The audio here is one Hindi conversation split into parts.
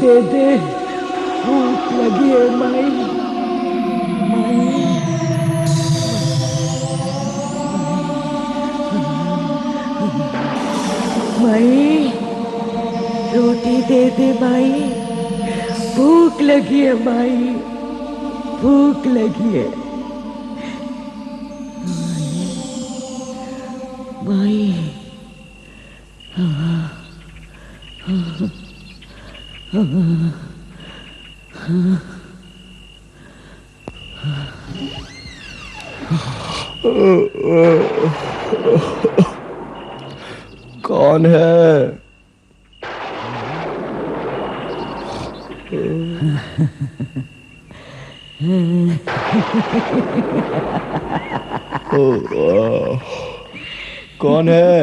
दे दे, भूख लगी है माई। माई, माई, रोटी दे दे माई, भूख लगी है माई, भूख लगी है माई। कौन है? कौन है?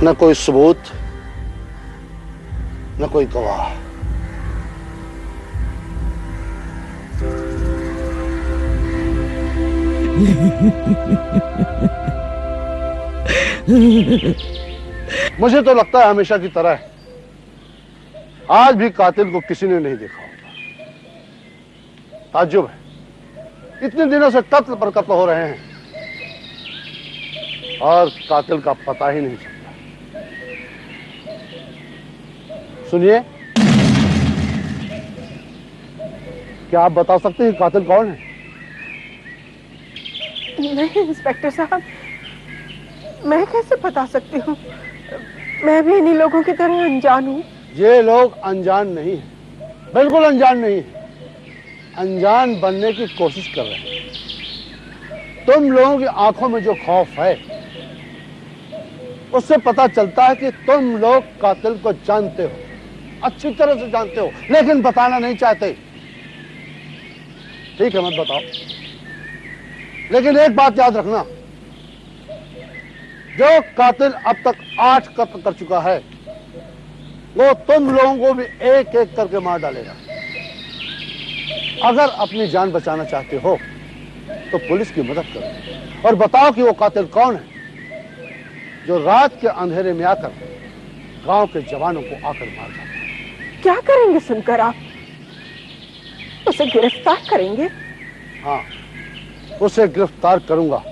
न कोई सबूत, न कोई गवाह। मुझे तो लगता है हमेशा की तरह आज भी कातिल को किसी ने नहीं देखा होगा। ताज्जुब है, इतने दिनों से कत्ल पर कत्ल हो रहे हैं और कातिल का पता ही नहीं चलता। सुनिए, क्या आप बता सकते हैं कातिल कौन है? नहीं इंस्पेक्टर साहब, मैं कैसे बता सकती हूँ? मैं भी इन्हीं लोगों की तरह अनजान हूँ। ये लोग अनजान नहीं है, बिल्कुल अनजान नहीं है, अनजान बनने की कोशिश कर रहे हैं। तुम लोगों की आंखों में जो खौफ है उससे पता चलता है कि तुम लोग कातिल को जानते हो, अच्छी तरह से जानते हो, लेकिन बताना नहीं चाहते। ठीक है, मत बताओ, लेकिन एक बात याद रखना, जो कातिल अब तक 8 कत्ल कर चुका है वो तुम लोगों को भी एक एक करके मार डालेगा। अगर अपनी जान बचाना चाहते हो तो पुलिस की मदद करो और बताओ कि वो कातिल कौन है जो रात के अंधेरे में आकर गांव के जवानों को आकर मार डालता है। क्या करेंगे सुनकर आप? उसे गिरफ्तार करेंगे? हाँ, उसे गिरफ्तार करूंगा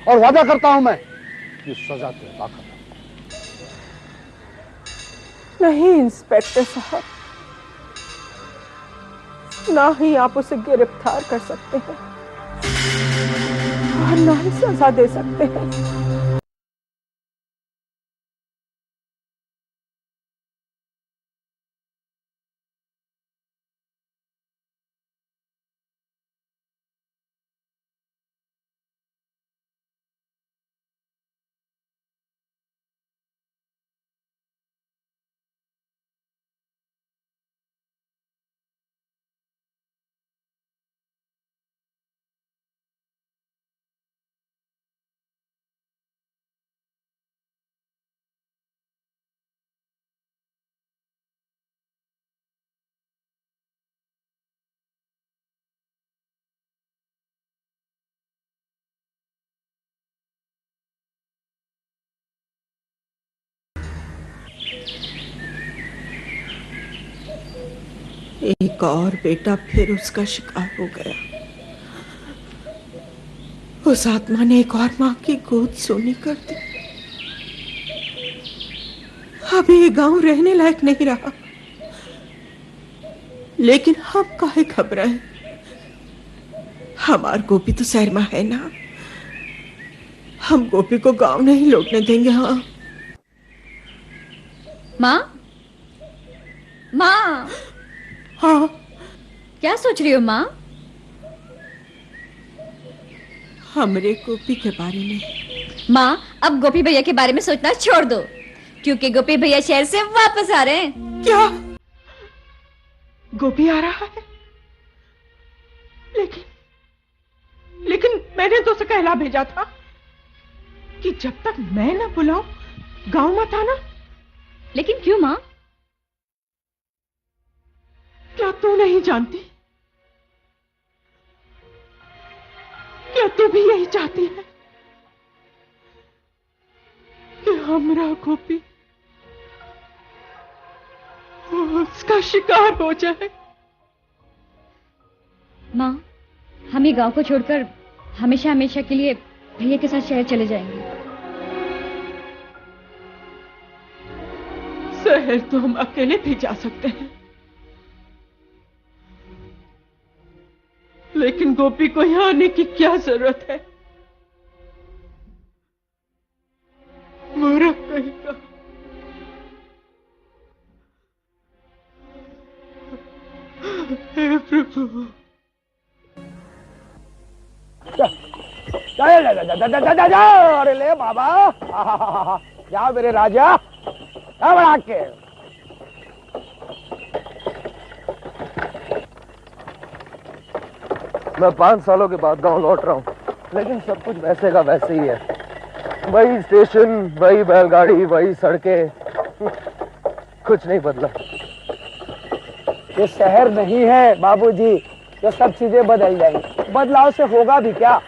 और वादा करता हूं मैं कि सजा दिलवा कर। नहीं इंस्पेक्टर साहब, ना ही आप उसे गिरफ्तार कर सकते हैं और ना ही सजा दे सकते हैं। एक और बेटा फिर उसका शिकार हो गया। उस आत्मा ने एक और मां की गोद सोनी कर दी। अब ये गांव रहने लायक नहीं रहा। लेकिन हम काहे घबराए? हमार गोपी तो शहर है ना। हम गोपी को गांव नहीं लौटने देंगे। हाँ माँ, माँ, हाँ। क्या सोच रही हो माँ? हमरे गोपी के बारे में। माँ, अब गोपी भैया के बारे में सोचना छोड़ दो, क्योंकि गोपी भैया शहर से वापस आ रहे हैं। क्या? गोपी आ रहा है? लेकिन मैंने तो उसे कहला भेजा था कि जब तक मैं ना बुलाऊं गांव मत आना। लेकिन क्यों माँ? क्या तू नहीं जानती? क्या तू भी यही चाहती है कि हमरा गोपी उसका शिकार हो जाए? माँ, हम ही गांव को छोड़कर हमेशा हमेशा के लिए भैया के साथ शहर चले जाएंगे। शहर तो हम अकेले भी जा सकते हैं, लेकिन गोपी को यहां आने की क्या जरूरत है? मूर्ख कहीं का। हे प्रभु। अरे ले बाबा, जा मेरे राजा, बढ़ा के। मैं 5 सालों के बाद गांव लौट रहा हूँ, लेकिन सब कुछ वैसे का वैसे ही है। वही स्टेशन, वही बैलगाड़ी, वही सड़कें, कुछ नहीं बदला। ये शहर नहीं है बाबूजी, जो सब चीजें बदल जाएंगी। बदलाव से होगा भी क्या?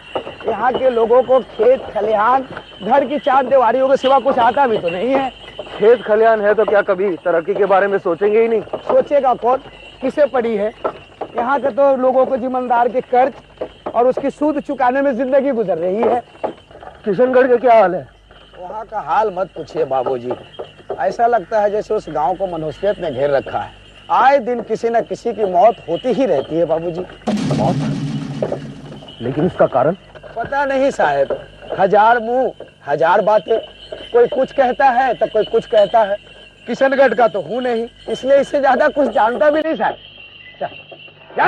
यहाँ के लोगों को खेत खलिहान, घर की 4 दीवारियों के सिवा कुछ आता भी तो नहीं है। खेत खलिहान है तो क्या कभी तरक्की के बारे में सोचेंगे ही नहीं? सोचेगा कौन? किसे पड़ी है? यहाँ के तो लोगों को जिम्मेदार के कर्ज और उसकी सूद चुकाने में जिंदगी गुजर रही है। किशनगढ़ का क्या हाल है? वहाँ का हाल मत पूछिए बाबूजी। ऐसा लगता है जैसे उस गांव को मनुष्यत ने घेर रखा है। आए दिन किसी न किसी की मौत होती ही रहती है बाबूजी। मौत? लेकिन इसका कारण? पता नहीं साहब, 1000 मुंह 1000 बातें। कोई कुछ कहता है तो कोई कुछ कहता है। किशनगढ़ का तो हूँ नहीं, इसलिए इससे ज्यादा कुछ जानता भी नहीं साहब। जा।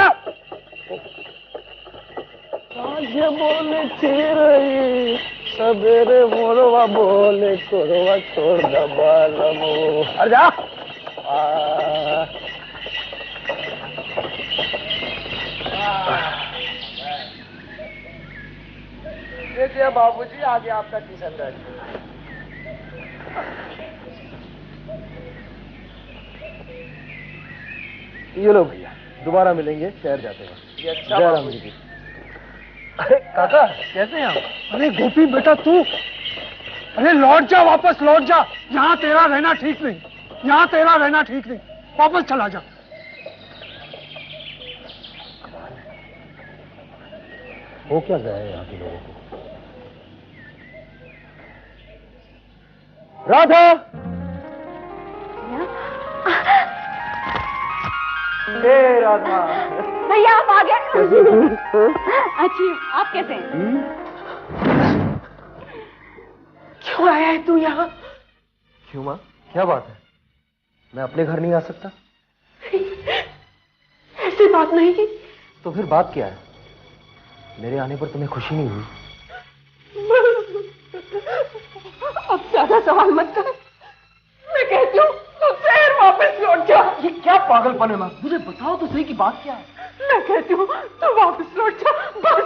ये बोले चिरई सबेरे मोरवा बोले कोरवा छोड़ दबालमो। अरे जा। देखिए बाबूजी, आ गया आपका किशनगढ़। ये लो भैया, दोबारा मिलेंगे शहर जाते वक्त। जय राम जी की। अरे काका, कैसे हैं आप? अरे गोपी बेटा तू, अरे लौट जा, वापस लौट जा। यहाँ तेरा रहना ठीक नहीं, यहाँ तेरा रहना ठीक नहीं। वापस चला जा। हो क्या गया है यहाँ के लोगों को? राधा! हे राधा! भैया आप आ गए। अच्छी, आप कैसे हैं? क्यों आया है तू यहाँ? क्यों माँ, क्या बात है? मैं अपने घर नहीं आ सकता? ऐसी बात नहीं। तो फिर बात क्या है? मेरे आने पर तुम्हें खुशी नहीं हुई? अब ज्यादा सवाल मत कर। मैं कहती हूँ तू शहर वापस लौट जा। ये क्या पागलपन है माँ? मुझे बताओ तो सही की बात क्या है? मैं कहती हूँ तू वापस लौट जा बस।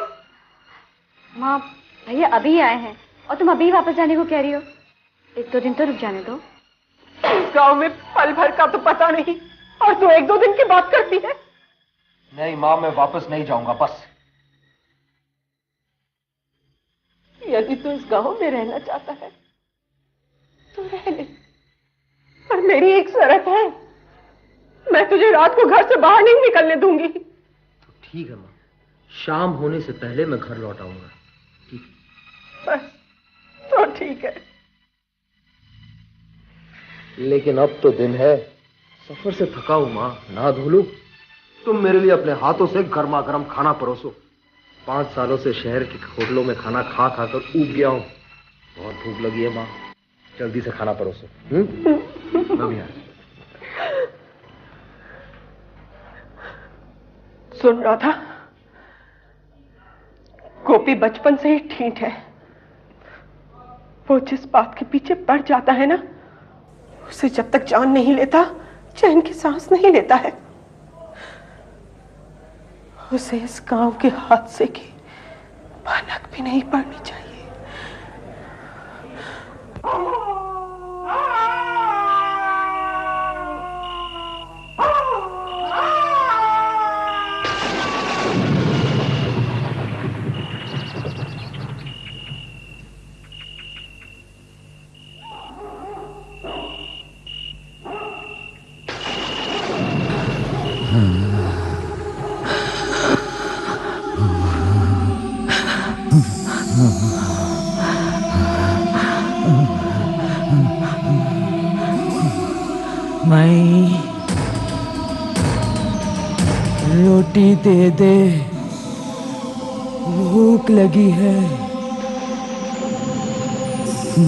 माँ, भैया अभी आए हैं और तुम अभी वापस जाने को कह रही हो। 1-2 दिन तो रुक जाने दो। इस गांव में पल भर का तो पता नहीं, और तू 1-2 दिन की बात करती है। नहीं माँ, मैं वापस नहीं जाऊंगा, बस। यदि तू इस गांव में रहना चाहता है तो रह ले, पर मेरी एक शर्त है। मैं तुझे रात को घर से बाहर नहीं निकलने दूंगी। तो ठीक है माँ, शाम होने से पहले मैं घर लौट आऊंगा। ठीक है? बस तो ठीक है। लेकिन अब तो दिन है, सफर से थका हूं माँ, नहा धो लूं। तुम मेरे लिए अपने हाथों से गर्मा गर्म खाना परोसो। 5 सालों से शहर के होटलों में खाना खा खा कर ऊब गया हूं। बहुत भूख लगी है माँ, जल्दी से खाना परोसो। मैं भी आ रहा। सुन राधा, गोपी बचपन से ही ठीक है। वो जिस बात के पीछे पड़ जाता है ना, उसे जब तक जान नहीं लेता चैन की सांस नहीं लेता है। उसे इस गांव के हादसे की भनक भी नहीं पड़नी चाहिए। माई, रोटी दे दे, भूख लगी है।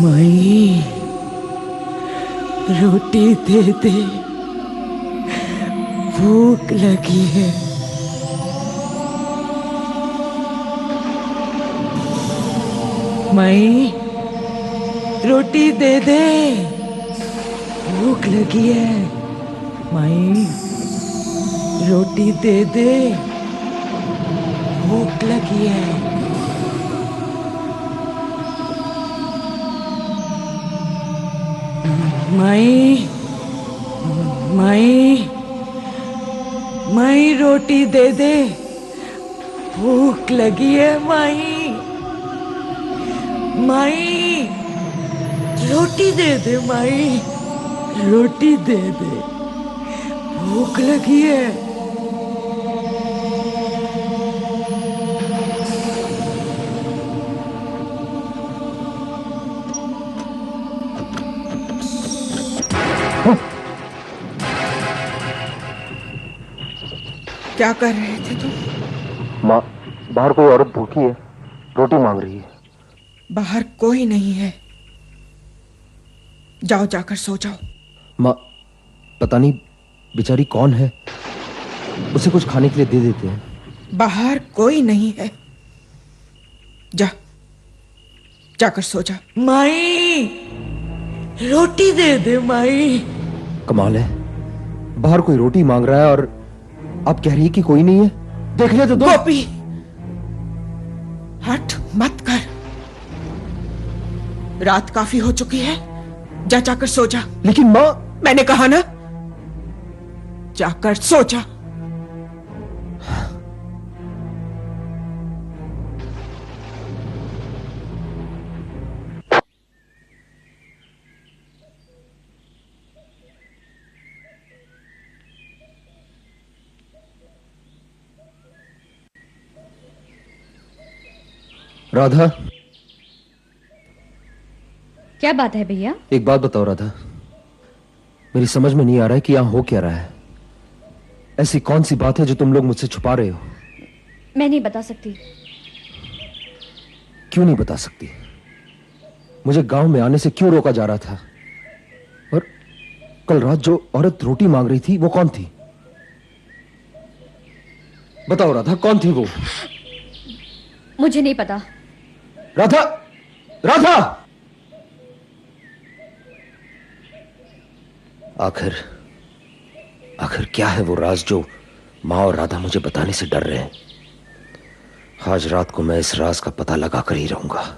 माई, रोटी दे दे, भूख लगी है। माई, रोटी दे दे, भूख लगी है। माई, रोटी दे दे, भूख लगी है। माई, माई, माई, रोटी दे दे, भूख लगी है। माई, माई, रोटी दे दे। माई, रोटी दे दे, भूख लगी है। क्या कर रहे थे तुम? माँ, बाहर कोई औरत भूखी है, रोटी मांग रही है। बाहर कोई नहीं है, जाओ जाकर सो जाओ। माँ, पता नहीं बेचारी कौन है, उसे कुछ खाने के लिए दे देते हैं। बाहर कोई नहीं है, जा जाकर सो जा। माई, रोटी दे दे। माई, कमाल है, बाहर कोई रोटी मांग रहा है और आप कह रही है कि कोई नहीं है। देख ले तो दो। गोपी, हट मत कर, रात काफी हो चुकी है, जा जाकर सो जा। लेकिन माँ, मैंने कहा ना, जाकर सो जा। राधा, क्या बात है भैया? एक बात बताओ राधा, मेरी समझ में नहीं आ रहा है कि यहां हो क्या रहा है। ऐसी कौन सी बात है जो तुम लोग मुझसे छुपा रहे हो? मैं नहीं बता सकती। क्यों नहीं बता सकती? मुझे गांव में आने से क्यों रोका जा रहा था? और कल रात जो औरत रोटी मांग रही थी वो कौन थी? बताओ राधा, कौन थी वो? मुझे नहीं पता। राधा, राधा! आखिर क्या है वो राज जो माँ और राधा मुझे बताने से डर रहे हैं? आज रात को मैं इस राज का पता लगा कर ही रहूंगा।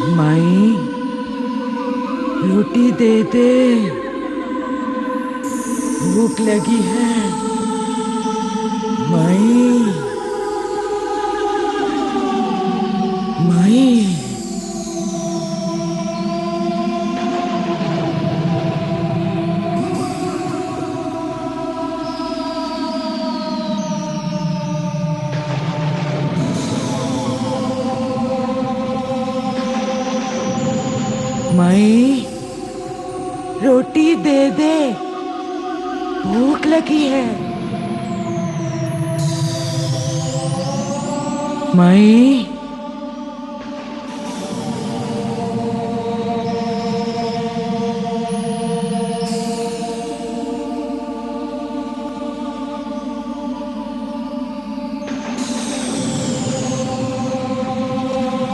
माई रोटी दे दे, भूख लगी है। माई माई माई रोटी दे दे, भूख लगी है। माई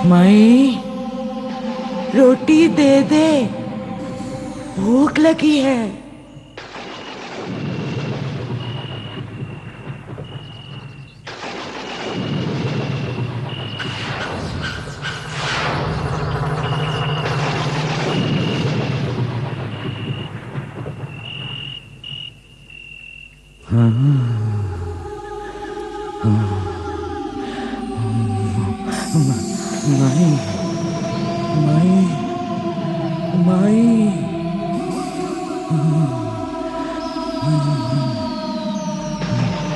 माई रोटी दे दे, भूख लगी है। माई माई माई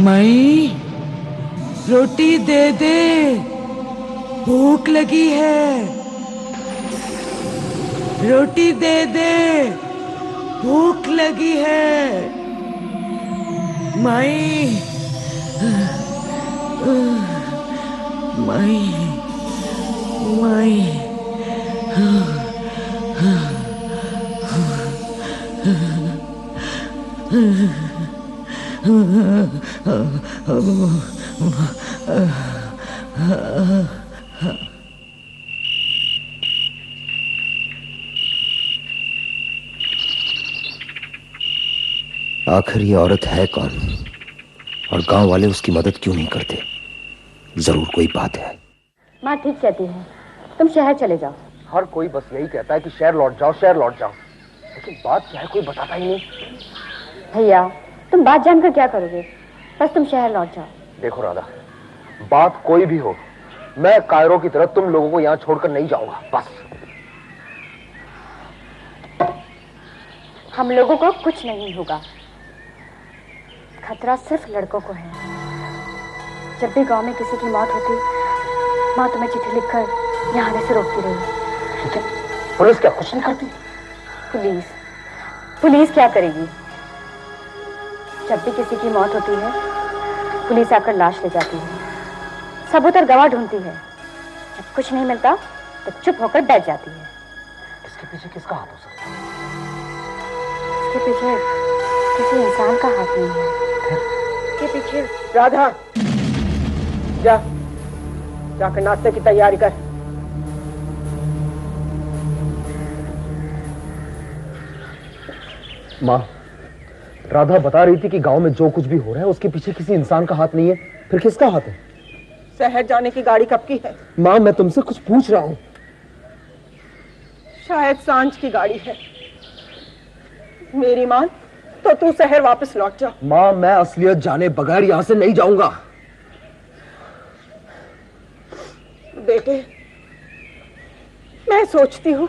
माई रोटी दे दे, भूख लगी है। रोटी दे दे, भूख लगी है। माई माई माई आखिर ये औरत है कौन और गांव वाले उसकी मदद क्यों नहीं करते? जरूर कोई बात है। माँ ठीक कहती है, तुम शहर चले जाओ। हर कोई बस यही कहता है कि शहर लौट जाओ, शहर लौट जाओ, लेकिन बात क्या है कोई बताता ही नहीं। भैया तुम बात जानकर क्या करोगे, बस तुम शहर लौट जाओ। देखो राधा, बात कोई भी हो, मैं कायरो की तरह तुम लोगों को यहाँ छोड़कर नहीं जाऊंगा। बस हम लोगों को कुछ नहीं होगा, खतरा सिर्फ लड़कों को है। जब भी गांव में किसी की मौत होती, माँ तुम्हें चिट्ठी लिखकर यहाँ आने से रोकती रही। लेकिन पुलिस क्या कुछ नहीं करती? पुलिस क्या करेगी? जब भी किसी की मौत होती है, पुलिस आकर लाश ले जाती है, सबूत और गवाह ढूंढती है। जब कुछ नहीं मिलता तो चुप होकर बैठ जाती है। इसके पीछे किसका हाथ हो सकता है? इसके पीछे किसी इंसान का हाथ नहीं है। इसके पीछे राधा, जाकर नाश्ते की तैयारी कर। माँ, राधा बता रही थी कि गांव में जो कुछ भी हो रहा है उसके पीछे किसी इंसान का हाथ नहीं है। फिर किसका हाथ है? शहर जाने की गाड़ी कब की है? माँ मैं तुमसे कुछ पूछ रहा हूँ। शायद सांझ की गाड़ी है। मेरी मान तो तू शहर वापस लौट जा। माँ मैं असलियत जाने बगैर यहाँ से नहीं जाऊंगा। बेटे, मैं सोचती हूँ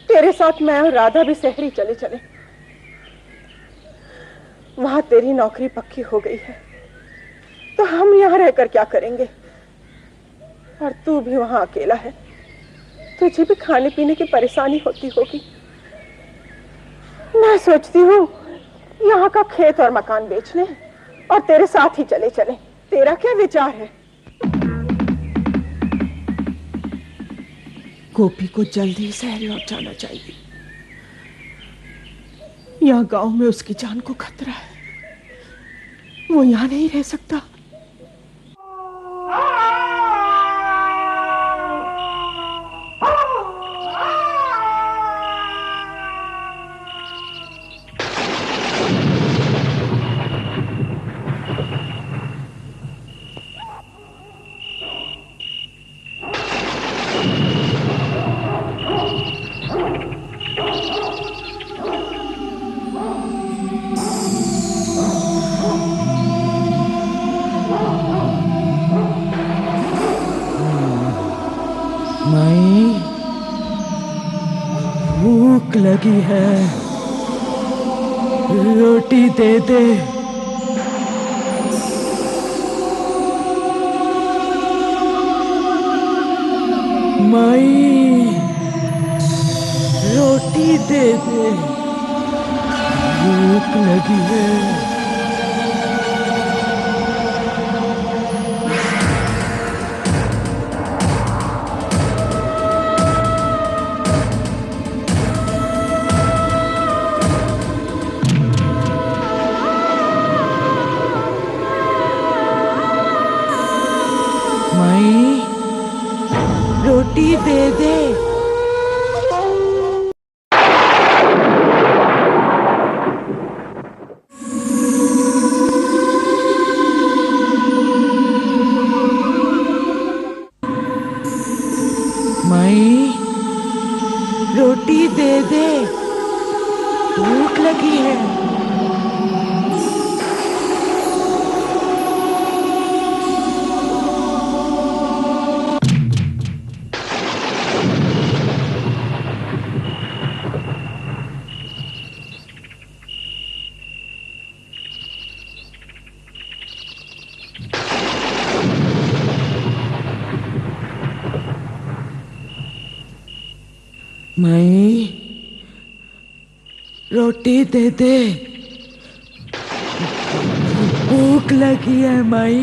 तेरे साथ मैं और राधा भी शहरी चले चले। वहां तेरी नौकरी पक्की हो गई है तो हम यहाँ रहकर क्या करेंगे? और तू भी वहां अकेला है, तुझे भी खाने पीने की परेशानी होती होगी। मैं सोचती हूँ यहाँ का खेत और मकान बेच लें और तेरे साथ ही चले चले। तेरा क्या विचार है? गोपी को जल्दी ही शहर लौट जाना चाहिए। यहाँ गांव में उसकी जान को खतरा है, वो यहाँ नहीं रह सकता। लगी है, रोटी दे दे। माई, रोटी दे दे, भूख लगी है। माई, रोटी दे दे। माई, रोटी दे दे, भूख लगी है। माई, रोटी दे दे, भूख लगी है माई।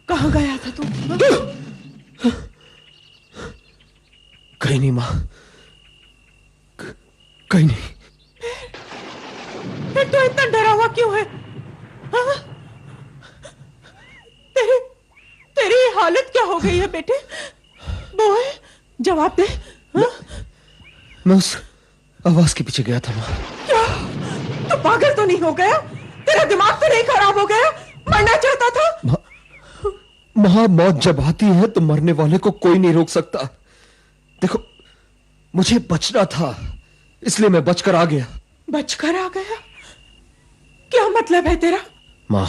कहाँ गया था तू? कहीं नहीं माँ, कहीं नहीं। फिर तू इतना डरा हुआ क्यों है? हाँ? तेरी हालत क्या हो गई है बेटे? बोल, जवाब दे। हाँ? मैं उस आवाज के पीछे गया था माँ। क्या? तू पागल तो नहीं हो गया? तेरा दिमाग तो नहीं खराब हो गया? मरना चाहता था? माँ, मौत जब आती है तो मरने वाले को कोई नहीं रोक सकता। देखो, मुझे बचना था, इसलिए मैं बचकर आ गया। बचकर आ गया? क्या मतलब है तेरा? माँ,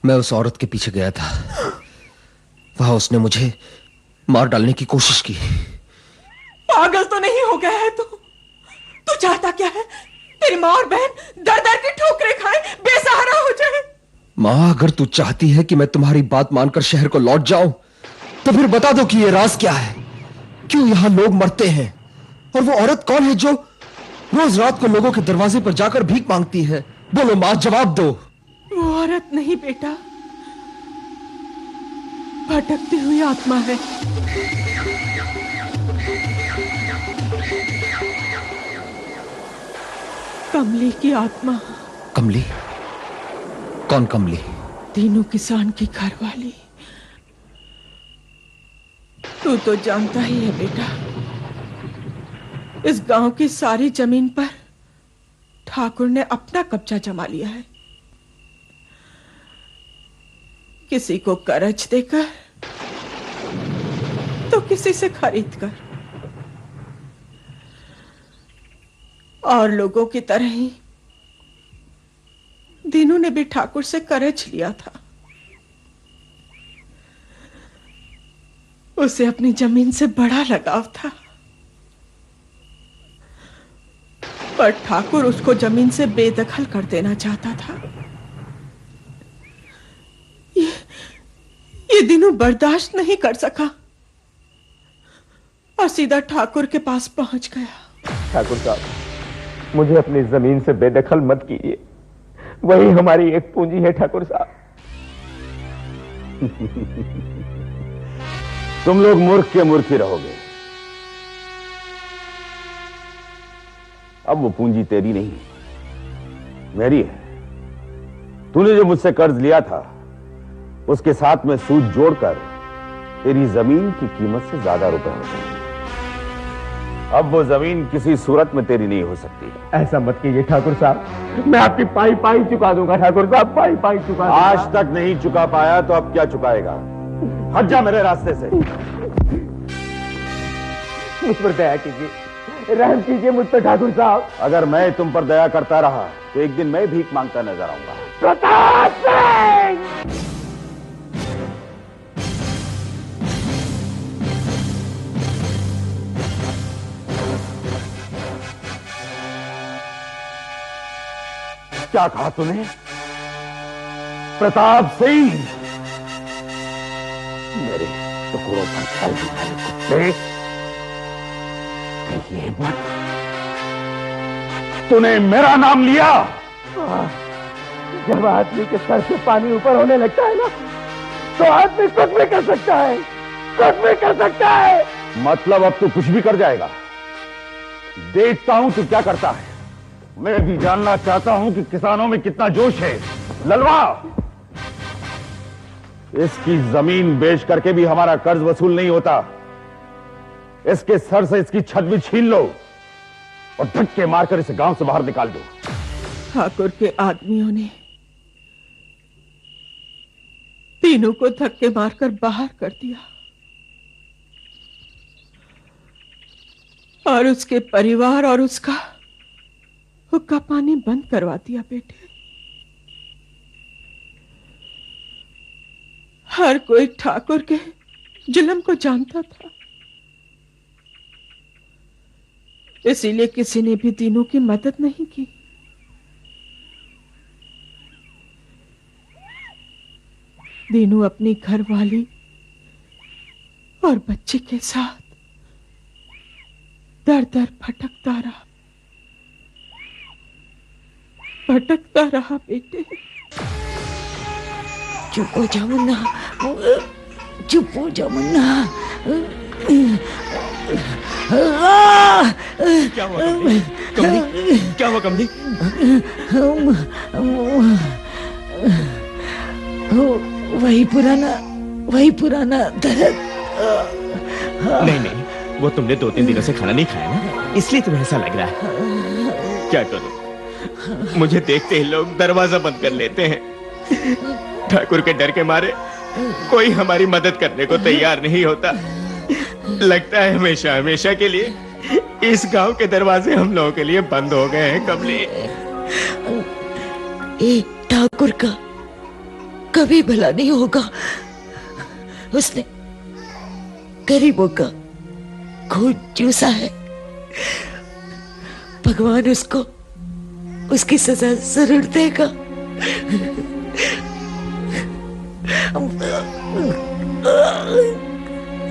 मैं उस औरत के पीछे गया था। वहां उसने मुझे मार डालने की कोशिश की। पागल तो नहीं हो गया है तू चाहता क्या है? तेरी माँ और बहन दर दर की ठोकरें खाए, बेसहारा हो जाए। माँ, अगर तू चाहती है कि मैं तुम्हारी बात मानकर शहर को लौट जाऊं, तो फिर बता दो कि यह राज क्या है, क्यों यहां लोग मरते हैं, और वो औरत कौन है जो रोज रात को लोगों के दरवाजे पर जाकर भीख मांगती है। बोलो माँ, जवाब दो। वो औरत नहीं बेटा, भटकती हुई आत्मा है। कमली की आत्मा। कमली? कौन कमली? तीनों किसान की घरवाली। तू तो जानता ही है बेटा, इस गांव की सारी जमीन पर ठाकुर ने अपना कब्जा जमा लिया है। किसी को कर्ज देकर तो किसी से खरीद कर, और लोगों की तरह ही दीनू ने भी ठाकुर से कर्ज लिया था। उसे अपनी जमीन से बड़ा लगाव था, पर ठाकुर उसको जमीन से बेदखल कर देना चाहता था। ये दीनू बर्दाश्त नहीं कर सका और सीधा ठाकुर के पास पहुंच गया। ठाकुर साहब, मुझे अपनी जमीन से बेदखल मत कीजिए, वही हमारी एक पूंजी है ठाकुर साहब। तुम लोग मूर्ख के मूर्ख ही रहोगे। अब वो पूंजी तेरी नहीं, मेरी है। तूने जो मुझसे कर्ज लिया था, उसके साथ में सूद जोड़कर तेरी जमीन की कीमत से ज्यादा रुपए हो जाएंगे। अब वो जमीन किसी सूरत में तेरी नहीं हो सकती। ऐसा मत कीजिए ठाकुर साहब, मैं आपकी पाई पाई चुका दूंगा ठाकुर साहब, पाई पाई चुका दूंगा। आज तक नहीं चुका पाया तो अब क्या चुकाएगा? हट जा मेरे रास्ते से। मुझ पर दया कीजिए, रहम कीजिए मुझ पर ठाकुर साहब। अगर मैं तुम पर दया करता रहा तो एक दिन मैं भीख मांगता नजर आऊंगा। प्रताप सिंह! क्या कहा तूने? प्रताप सिंह! मेरे टुकड़ों पर चलने वाले कुत्ते! ये मत, तूने मेरा नाम लिया? जब आदमी के सर से पानी ऊपर होने लगता है ना, तो आदमी कुछ भी कर सकता है, कुछ भी कर सकता है। मतलब अब तू कुछ भी कर जाएगा? देखता हूं तू क्या करता है। मैं भी जानना चाहता हूं कि किसानों में कितना जोश है। ललवा, इसकी जमीन बेच करके भी हमारा कर्ज वसूल नहीं होता। इसके सर से इसकी छत भी छीन लो और धक्के मारकर इसे गांव से बाहर निकाल दो। ठाकुर के आदमियों ने तीनों को धक्के मारकर बाहर कर दिया और उसके परिवार और उसका हुक्का पानी बंद करवा दिया। बेटे, हर कोई ठाकुर के जुल्म को जानता था, इसीलिए किसी ने भी दीनू की मदद नहीं की। दीनू अपनी घरवाली और बच्चे के साथ दर दर भटकता रहा बेटे। चुप हो जा मुन्ना, चुप हो जा मुन्ना। क्या हुआ कमली? क्या हुआ कमली? वही पुराना दर्द। नहीं, वो तुमने 2-3 दिनों से खाना नहीं खाया ना, इसलिए तुम्हें ऐसा लग रहा है। क्या करूं, मुझे देखते ही लोग दरवाजा बंद कर लेते हैं। ठाकुर के डर के मारे कोई हमारी मदद करने को तैयार नहीं होता। लगता है हमेशा हमेशा के लिए इस गांव के दरवाजे हम लोगों के लिए बंद हो गए हैं। कमली, ठाकुर का कभी भला नहीं होगा। उसने गरीबों का खून चूसा है। भगवान उसको उसकी सजा जरूर देगा।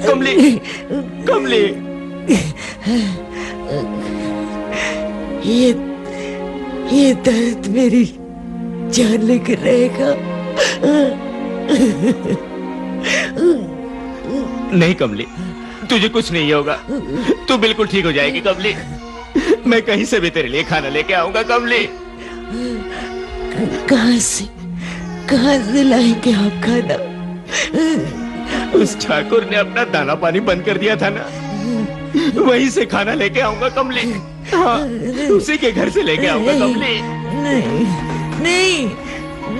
कमली, कमली, ये दर्द मेरी जान लेकर रहेगा। नहीं कमली, तुझे कुछ नहीं होगा, तू बिल्कुल ठीक हो जाएगी कमली। मैं कहीं से भी तेरे लिए खाना लेके आऊंगा कमली। कहां से लाएंगे आप खाना? उस ठाकुर ने अपना दाना पानी बंद कर दिया था ना, वहीं से खाना लेके आऊंगा कमली। हाँ, उसी के घर से लेके आऊंगा कमली।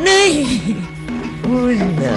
नहीं, मुन्ना,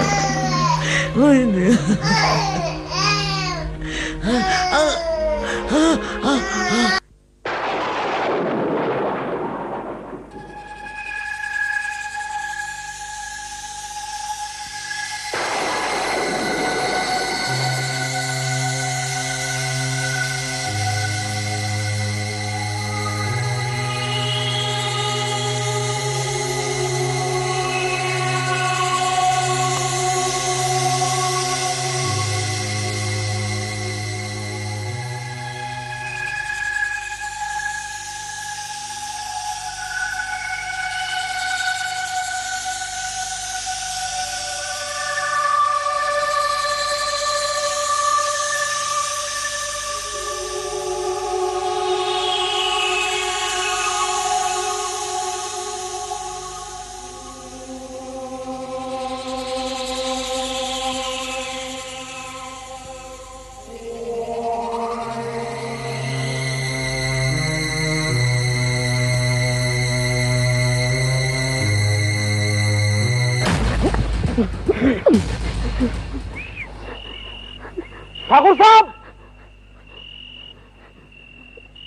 ठाकुर साहब,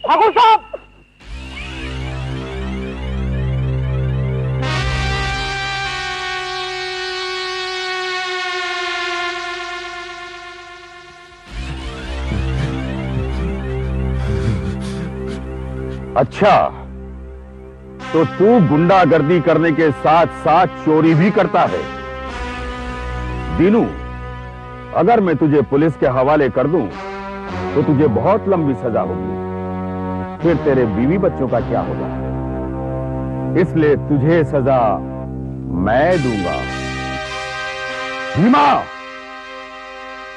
ठाकुर साहब, अच्छा, तो तू गुंडागर्दी करने के साथ साथ चोरी भी करता है। दीनू, अगर मैं तुझे पुलिस के हवाले कर दूं तो तुझे बहुत लंबी सजा होगी। फिर तेरे बीवी बच्चों का क्या होगा? इसलिए तुझे सजा मैं दूंगा। भीमा,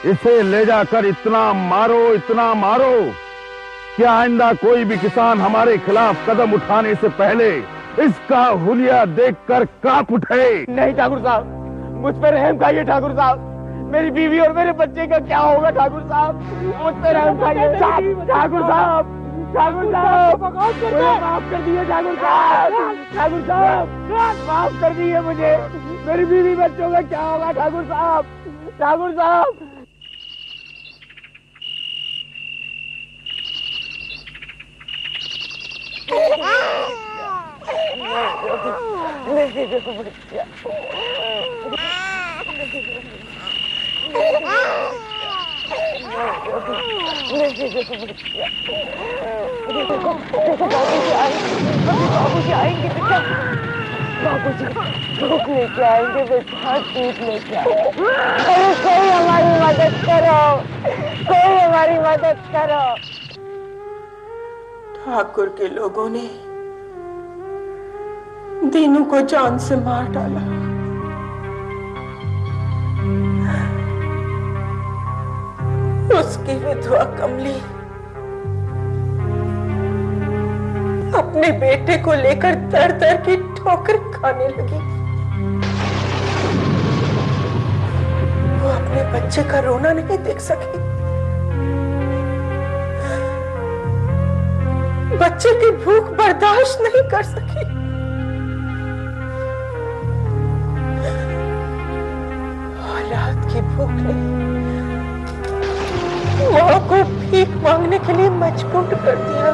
इसे ले जाकर इतना मारो कि आइंदा कोई भी किसान हमारे खिलाफ कदम उठाने से पहले इसका हुलिया देखकर कांप उठे। नहीं ठाकुर साहब, मुझ पर रहम खाइए ठाकुर साहब। मेरी बीवी और मेरे बच्चे का क्या होगा ठाकुर साहब? मुझ पर रहम खाइए ठाकुर साहब। ठाकुर साहब मुझे माफ कर दिए ठाकुर साहब। ठाकुर साहब माफ कर दिए मुझे। मेरी बीवी बच्चों का क्या होगा ठाकुर साहब? ठाकुर साहब बाबूजी आएंगे बेटा। बाबूजी भूख लेके आएंगे बेटा, दूध लेके आएंगे। अरे कोई हमारी मदद करो, कोई हमारी मदद करो। ठाकुर के लोगों ने दीनू को जान से मार डाला। उसकी विधवा कमली अपने बेटे को लेकर दर दर की ठोकर खाने लगी। वो अपने बच्चे का रोना नहीं देख सकी। बच्चे की भूख बर्दाश्त नहीं कर सकी। औलाद की भूख ने मां को भीख मांगने के लिए मजबूर कर दिया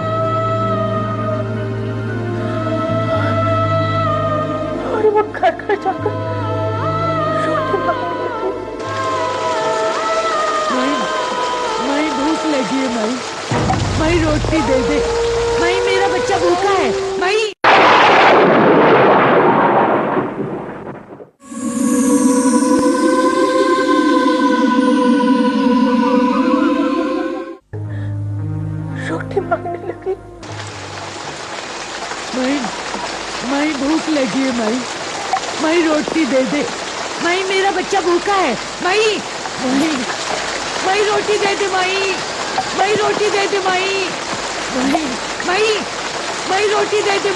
और वो घर घर जाकर रोटी मांगने लगी। माई भूख लगी है। माई रोटी दे दे। माई मेरा बच्चा भूखा है। माई रोटी मांगने लगी। माई भूख लगी है। माई रोटी दे दे। माई मेरा बच्चा भूखा है। माई रोटी दे दे। माई रोटी दे दे। माई रोटी दे दे।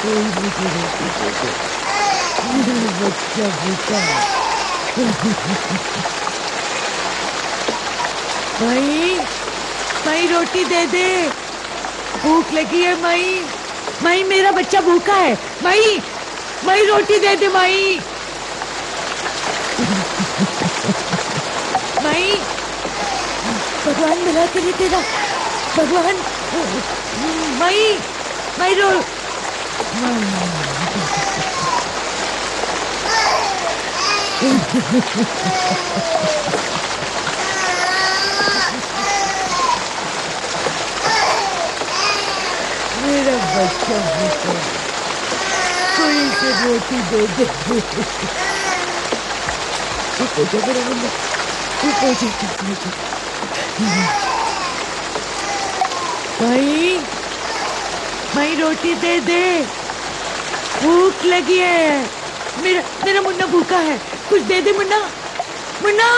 कोई मुझे रोटी दे दे, मेरा बच्चा भूखा है। माई रोटी दे दे, भूख लगी है। माई मेरा बच्चा भूखा है। माई रोटी दे दे। माई भगवान मिला के लिए तेरा भगवान। माई रो मेरा बच्चा भूखा, कोई से रोटी दे दे। चुप हो जा मेरा मुन्ना, चुप हो जा। माई रोटी दे दे, भूख लगी है। मेरा मुन्ना भूखा है, कुछ दे दे मुन्ना। मुन्ना,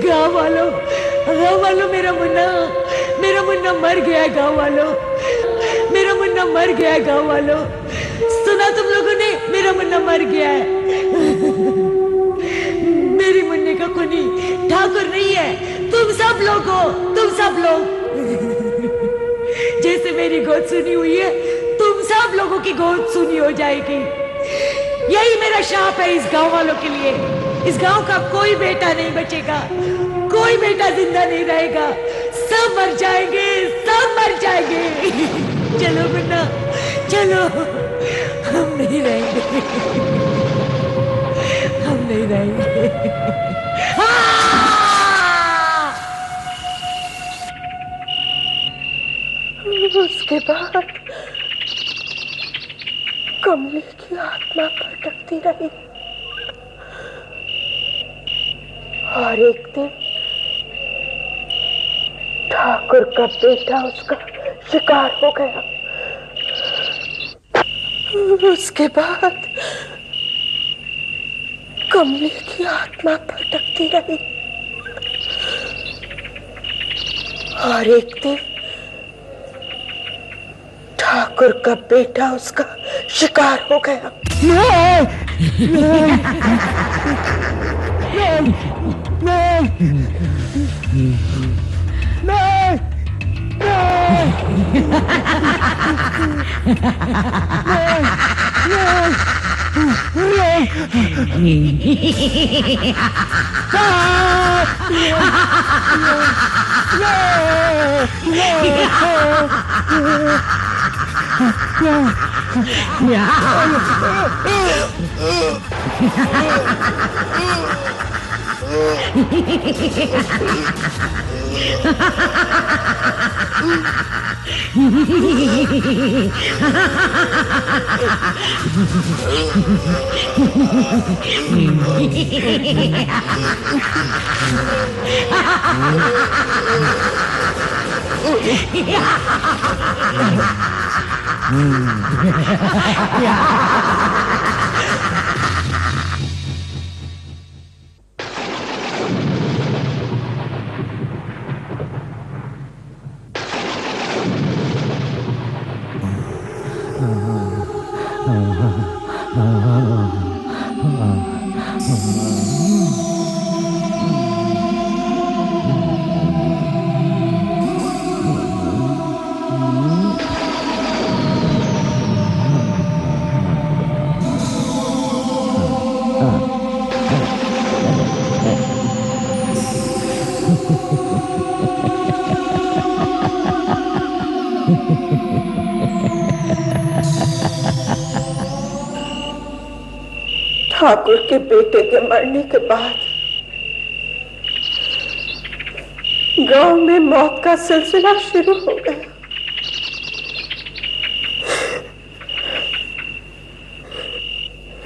गाँव वालों मेरा मुन्ना मर गया। गाँव वालों, मेरा मुन्ना मर गया। गाँव वालों, सुना तुम लोगों ने? मेरा मुन्ना मर गया है। मेरी मुन्ने का खूनी ठाकुर नहीं है, तुम सब लोग हो, तुम सब लोग। जैसे मेरी गोद सुनी हुई है, तुम सब लोगों की गोद सुनी हो जाएगी। यही मेरा शाप है इस गांव वालों के लिए। इस गांव का कोई बेटा नहीं बचेगा, कोई बेटा जिंदा नहीं रहेगा, सब मर जाएंगे, सब मर जाएंगे। चलो मुन्ना चलो, हम नहीं रहेंगे, हम नहीं रहेंगे। उसके बाद कमली की आत्मा भटकती रही और एक दिन ठाकुर का बेटा उसका शिकार हो गया। उसके बाद कमली की आत्मा भटकती रही और एक दिन ठाकुर का बेटा उसका शिकार हो गया। ठाकुर के बेटे के मरने के बाद गांव में मौत का सिलसिला शुरू हो गया।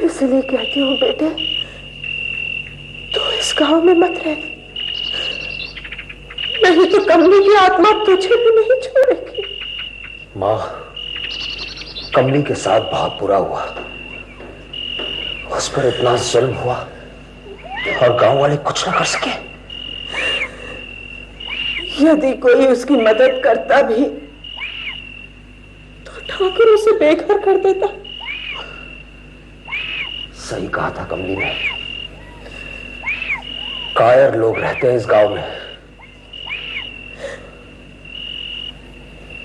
इसलिए कहती हूँ बेटे, तू इस गांव में मत रह, नहीं तो कमली की आत्मा तुझे भी नहीं छोड़ेगी। माँ, कमली के साथ बहुत बुरा हुआ, उस पर इतना जुल्म हुआ और गांव वाले कुछ ना कर सके। यदि कोई उसकी मदद करता भी तो ठाकुर उसे बेघर कर देता। सही कहा था कमली ने, कायर लोग रहते हैं इस गांव में।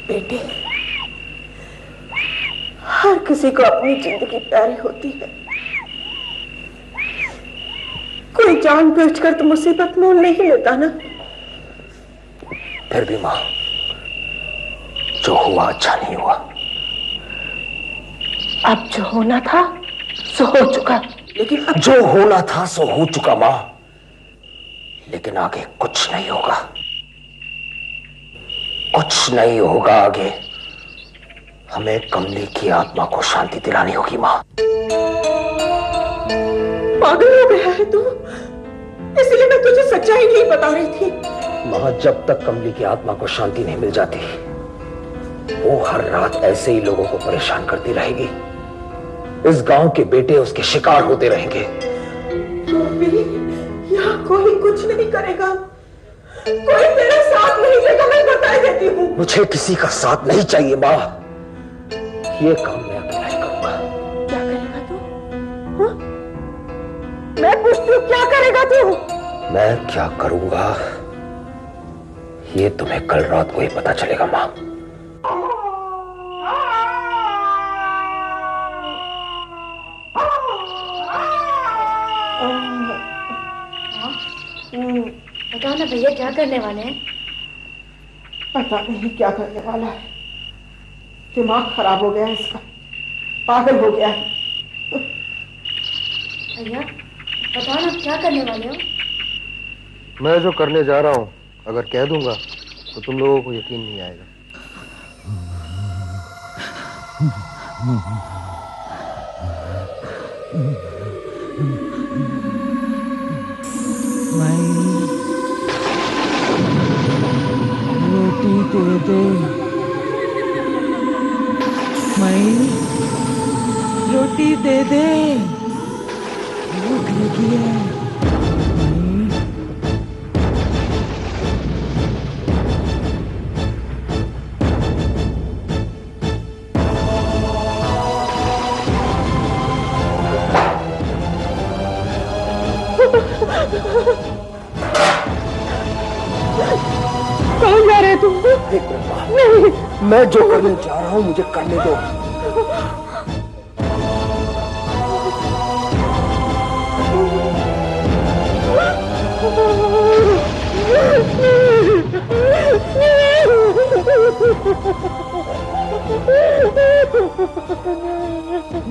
बेटे, हर किसी को अपनी जिंदगी प्यारी होती है, कोई जानबूझकर तो मुसीबत मोल नहीं लेता ना। फिर भी मां, जो हुआ अच्छा नहीं हुआ। अब जो होना था सो हो चुका, लेकिन अब जो होना था सो हो चुका मां, लेकिन आगे कुछ नहीं होगा, कुछ नहीं होगा आगे। हमें कमली की आत्मा को शांति दिलानी होगी मां। पागल हो गया है तू, इसलिए मैं तुझे सच्चाई नहीं बता रही थी। मां, जब तक कमली की आत्मा को शांति नहीं मिल जाती, वो हर रात ऐसे ही लोगों को परेशान करती रहेगी। इस गांव के बेटे उसके शिकार होते रहेंगे। यहाँ कोई कुछ नहीं करेगा, कोई तेरा साथ नहीं देगा, मैं बता देती हूँ। मुझे किसी का साथ नहीं चाहिए मां, ये काम मैं अकेला ही करूंगा। क्या करेगा तू? हाँ? मैं पूछती हूँ, क्या करेगा तू? मैं क्या करूंगा ये तुम्हें कल रात को ही पता चलेगा मां। बताओ ना भैया, क्या करने वाले हैं? पता नहीं क्या करने वाला है। दिमाग खराब हो गया है इसका, पागल हो गया है। भैया बताओ ना, क्या करने वाले हो? मैं जो करने जा रहा हूं अगर कह दूंगा तो तुम लोगों को यकीन नहीं आएगा। रोटी दे दे माई, रोटी दे दे, भूख लगी है। कहाँ जा रहे तुम? नहीं, मैं जो करने जा रहा हूँ मुझे करने दो।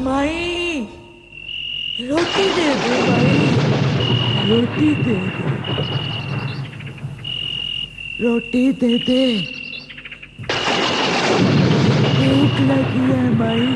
माई, रोटी दे दे माई, रोटी दे दे, रोटी दे दे, भूख लगी है माई।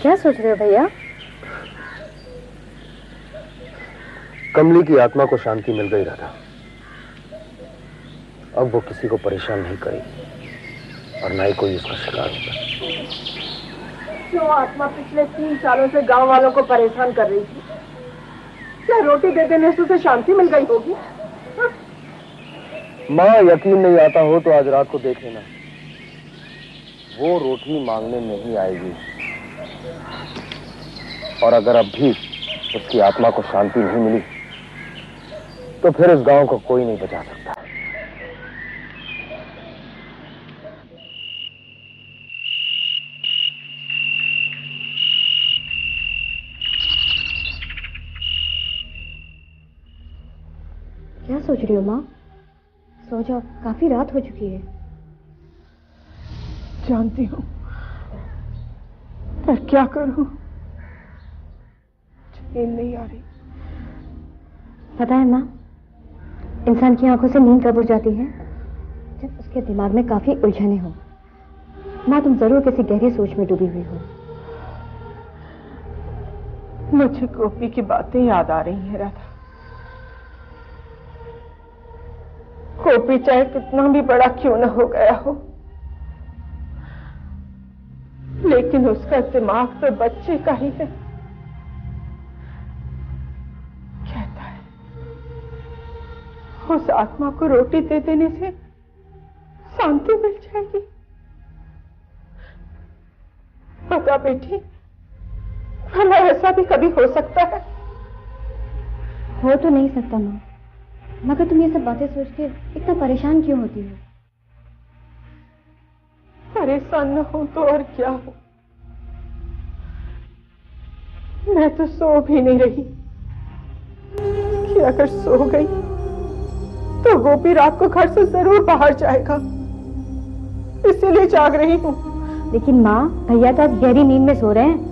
क्या सोच रहे हो भैया? कमली की आत्मा को शांति मिल गई राधा। अब वो किसी को परेशान नहीं करेगी और ना ही कोई उसका शिकार होगा। क्यों आत्मा पिछले 3 सालों से गांव वालों को परेशान कर रही थी? क्या रोटी दे देने से उसे शांति मिल गई होगी? माँ, यकीन नहीं आता हो तो आज रात को देख लेना, वो रोटी मांगने नहीं आएगी। और अगर अब भी उसकी आत्मा को शांति नहीं मिली तो फिर इस गांव को कोई नहीं बचा सकता। क्या सोच रही हो माँ? सो जाओ, काफी रात हो चुकी है। जानती हूँ, पर क्या करूं? नींद नहीं आ रही। पता है माँ, इंसान की आंखों से नींद कब उड़ जाती है? जब उसके दिमाग में काफी उलझने हो। माँ, तुम जरूर किसी गहरी सोच में डूबी हुई हो। मुझे गोपी की बातें याद आ रही हैं राधा। गोपी चाहे कितना भी बड़ा क्यों न हो गया हो, लेकिन उसका दिमाग तो बच्चे का ही है। कहता है उस आत्मा को रोटी दे देने से शांति मिल जाएगी। बता बेटी, भला ऐसा भी कभी हो सकता है? हो तो नहीं सकता माँ, मगर तुम ये सब बातें सोच के इतना परेशान क्यों होती हो? परेशान न हो तो और क्या हो। मैं तो सो भी नहीं रही कि अगर सो गई तो गोपी रात को घर से जरूर बाहर जाएगा, इसीलिए जाग रही हूँ। लेकिन माँ, भैया तो आज गहरी नींद में सो रहे हैं।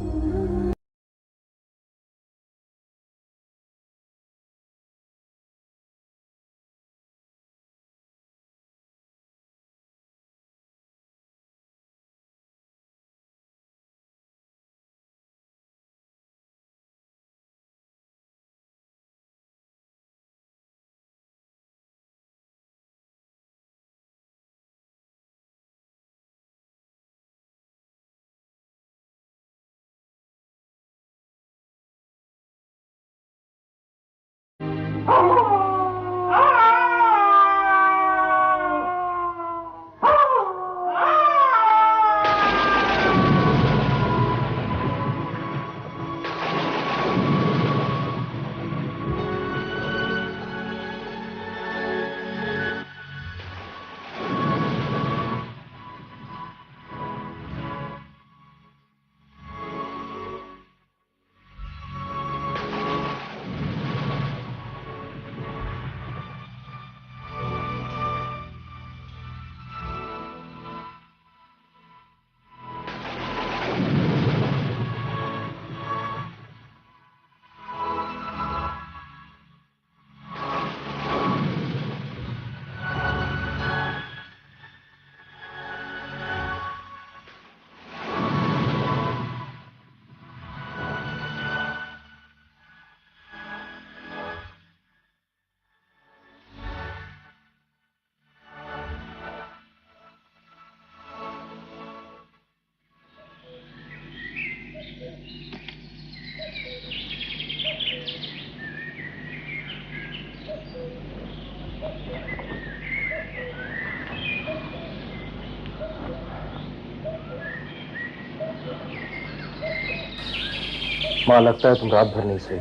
माँ, लगता है तुम रात भर नहीं सोई।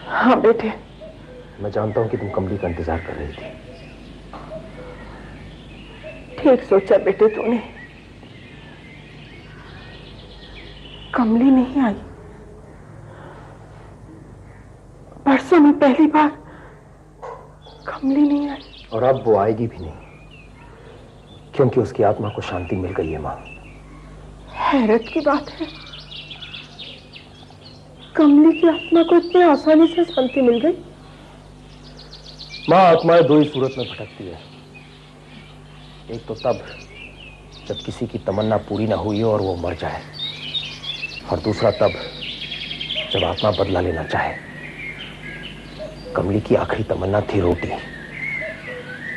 हाँ बेटे। मैं जानता हूं कि तुम कमली का इंतजार कर रही थी। ठीक सोचा बेटे तूने। कमली नहीं आई। परसों में पहली बार कमली नहीं आई। और अब वो आएगी भी नहीं, क्योंकि उसकी आत्मा को शांति मिल गई है माँ। हैरत की बात है, कमली की आत्मा को इतनी आसानी से शांति मिल गई। माँ, आत्माएं दो ही सूरत में भटकती है। एक तो तब जब किसी की तमन्ना पूरी ना हुई हो और वो मर जाए, और दूसरा तब जब आत्मा बदला लेना चाहे। कमली की आखिरी तमन्ना थी रोटी।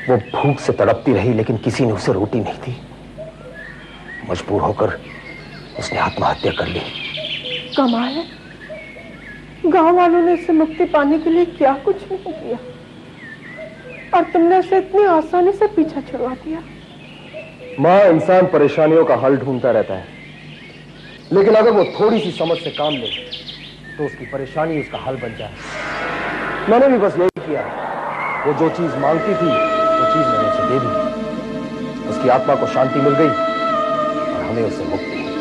वो भूख से तड़पती रही, लेकिन किसी ने उसे रोटी नहीं दी। मजबूर होकर उसने आत्महत्या कर ली। कमाल है, गांव वालों ने उसे मुक्ति पाने के लिए क्या कुछ नहीं किया, और तुमने उसे इतनी आसानी से पीछा छुड़वा दिया। माँ, इंसान परेशानियों का हल ढूंढता रहता है, लेकिन अगर वो थोड़ी सी समझ से काम ले तो उसकी परेशानी उसका हल बन जाए। मैंने भी बस यही किया। वो जो चीज मांगती थी वो चीज मैंने उसे दे दी। उसकी आत्मा को शांति मिल गई और हमें उससे मुक्ति।